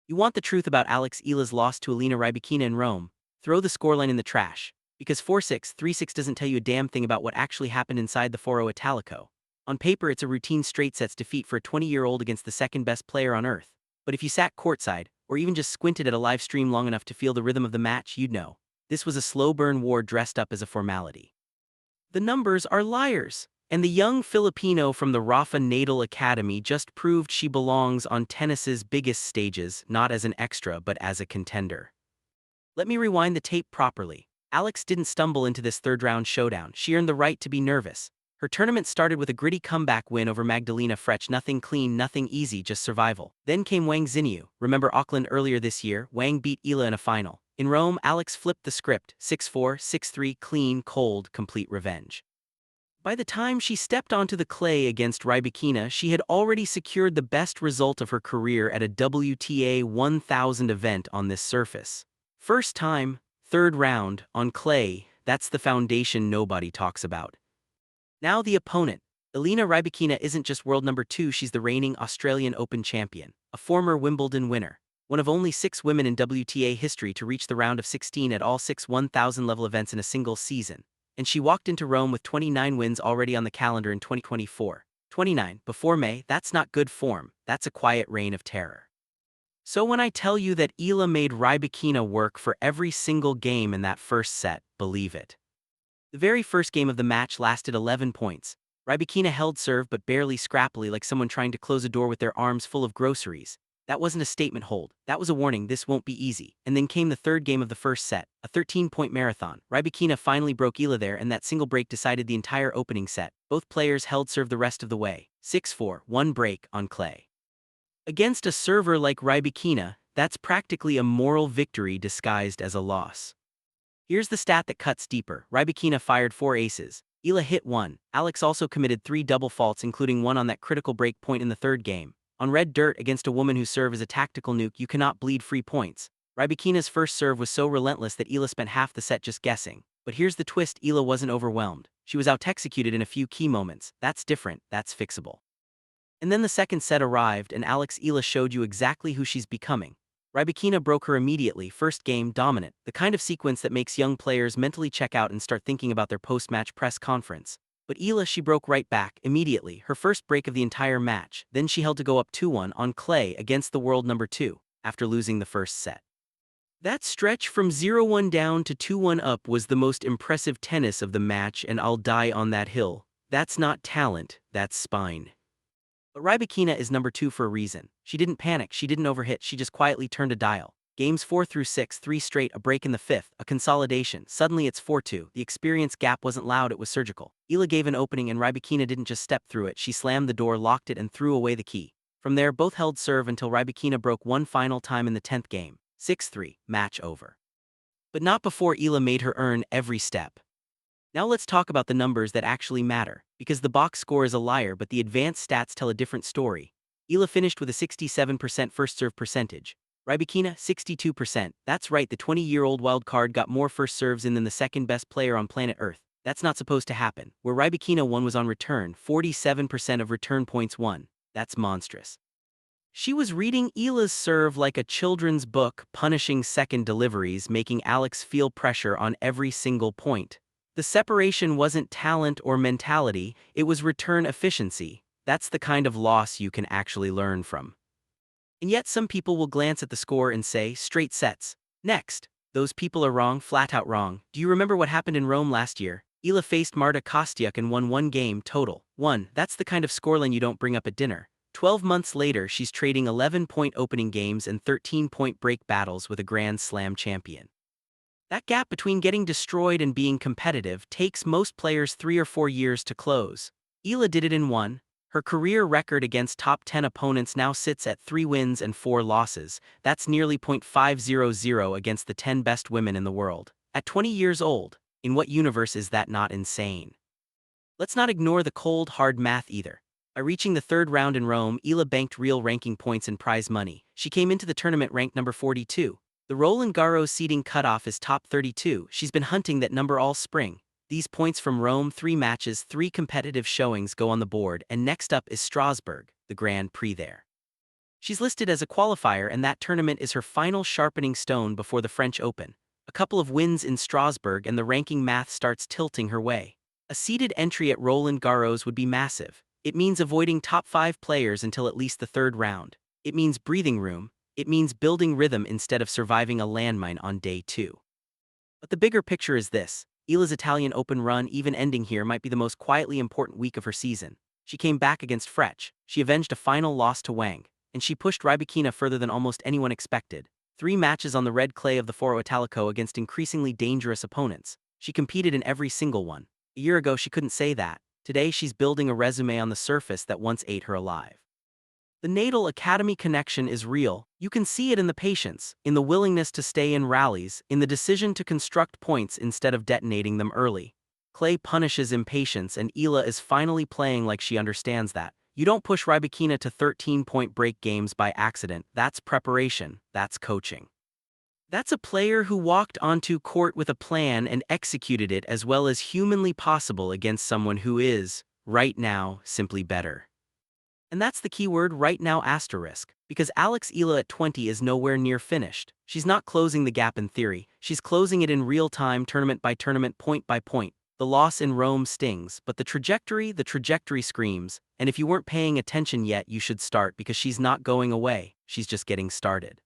You want the truth about Eala's loss to Elena Rybakina in Rome? Throw the scoreline in the trash. Because 4-6, 3-6 doesn't tell you a damn thing about what actually happened inside the Foro Italico. On paper, it's a routine straight sets defeat for a 20-year-old against the second best player on earth. But if you sat courtside, or even just squinted at a live stream long enough to feel the rhythm of the match, you'd know. This was a slow burn war dressed up as a formality. The numbers are liars. And the young Filipino from the Rafa Natal Academy just proved she belongs on tennis's biggest stages, not as an extra but as a contender. Let me rewind the tape properly. Alex didn't stumble into this third-round showdown. She earned the right to be nervous. Her tournament started with a gritty comeback win over Magdalena Frech. Nothing clean, nothing easy, just survival. Then came Wang Xinyu. Remember Auckland earlier this year? Wang beat Eala in a final. In Rome, Alex flipped the script. 6-4, 6-3, clean, cold, complete revenge. By the time she stepped onto the clay against Rybakina, she had already secured the best result of her career at a WTA 1000 event on this surface. First time, third round, on clay, that's the foundation nobody talks about. Now the opponent. Elena Rybakina isn't just world number 2, she's the reigning Australian Open champion, a former Wimbledon winner, one of only 6 women in WTA history to reach the round of 16 at all 6 1000-level events in a single season. And she walked into Rome with 29 wins already on the calendar in 2024. 29, before May, that's not good form, that's a quiet reign of terror. So when I tell you that Eala made Rybakina work for every single game in that first set, believe it. The very first game of the match lasted 11 points. Rybakina held serve but barely scrappily, like someone trying to close a door with their arms full of groceries. That wasn't a statement hold, that was a warning, this won't be easy. And then came the third game of the first set, a 13-point marathon. Rybakina finally broke Eala there, and that single break decided the entire opening set. Both players held serve the rest of the way. 6-4, one break on clay. Against a server like Rybakina, that's practically a moral victory disguised as a loss. Here's the stat that cuts deeper. Rybakina fired 4 aces. Eala hit 1. Alex also committed 3 double faults, including one on that critical break point in the third game. On red dirt against a woman whose serve is a tactical nuke, you cannot bleed free points. Rybakina's first serve was so relentless that Eala spent half the set just guessing. But here's the twist, Eala wasn't overwhelmed. She was out-executed in a few key moments. That's different, that's fixable. And then the second set arrived, and Eala showed you exactly who she's becoming. Rybakina broke her immediately, first game, dominant, the kind of sequence that makes young players mentally check out and start thinking about their post-match press conference. But Eala, she broke right back, immediately, her first break of the entire match. Then she held to go up 2-1 on clay against the world number 2, after losing the first set. That stretch from 0-1 down to 2-1 up was the most impressive tennis of the match, and I'll die on that hill. That's not talent, that's spine. But Rybakina is number 2 for a reason. She didn't panic, she didn't overhit, she just quietly turned a dial. Games 4 through 6, 3 straight, a break in the 5th, a consolidation. Suddenly it's 4-2. The experience gap wasn't loud, it was surgical. Eala gave an opening and Rybakina didn't just step through it, she slammed the door, locked it, and threw away the key. From there, both held serve until Rybakina broke one final time in the 10th game. 6-3, match over. But not before Eala made her earn every step. Now let's talk about the numbers that actually matter, because the box score is a liar but the advanced stats tell a different story. Eala finished with a 67% first serve percentage. Rybakina, 62%. That's right, the 20-year-old wild card got more first serves in than the second best player on planet Earth. That's not supposed to happen. Where Rybakina won was on return, 47% of return points won. That's monstrous. She was reading Eala's serve like a children's book, punishing second deliveries, making Alex feel pressure on every single point. The separation wasn't talent or mentality, it was return efficiency. That's the kind of loss you can actually learn from. And yet some people will glance at the score and say, straight sets. Next. Those people are wrong, flat out wrong. Do you remember what happened in Rome last year? Eala faced Marta Kostyuk and won 1 game total. 1. That's the kind of scoreline you don't bring up at dinner. 12 months later, she's trading 11-point opening games and 13-point break battles with a Grand Slam champion. That gap between getting destroyed and being competitive takes most players 3 or 4 years to close. Eala did it in 1. Her career record against top 10 opponents now sits at 3 wins and 4 losses. That's nearly .500 against the 10 best women in the world. At 20 years old, in what universe is that not insane? Let's not ignore the cold, hard math either. By reaching the third round in Rome, Eala banked real ranking points and prize money. She came into the tournament ranked number 42. The Roland-Garros seeding cutoff is top 32. She's been hunting that number all spring. These points from Rome, 3 matches, 3 competitive showings go on the board, and next up is Strasbourg, the Grand Prix there. She's listed as a qualifier, and that tournament is her final sharpening stone before the French Open. A couple of wins in Strasbourg and the ranking math starts tilting her way. A seeded entry at Roland-Garros would be massive. It means avoiding top 5 players until at least the third round. It means breathing room. It means building rhythm instead of surviving a landmine on day 2. But the bigger picture is this. Eala's Italian Open run, even ending here, might be the most quietly important week of her season. She came back against Frech, she avenged a final loss to Wang, and she pushed Rybakina further than almost anyone expected. 3 matches on the red clay of the Foro Italico against increasingly dangerous opponents. She competed in every single one. A year ago she couldn't say that. Today she's building a resume on the surface that once ate her alive. The Natal Academy connection is real. You can see it in the patience, in the willingness to stay in rallies, in the decision to construct points instead of detonating them early. Clay punishes impatience, and Eala is finally playing like she understands that. You don't push Rybakina to 13-point break games by accident. That's preparation. That's coaching. That's a player who walked onto court with a plan and executed it as well as humanly possible against someone who is, right now, simply better. And that's the key word, right now, asterisk, because Alex Eala at 20 is nowhere near finished. She's not closing the gap in theory, she's closing it in real time, tournament by tournament, point by point. The loss in Rome stings, but the trajectory screams, and if you weren't paying attention yet, you should start, because she's not going away, she's just getting started.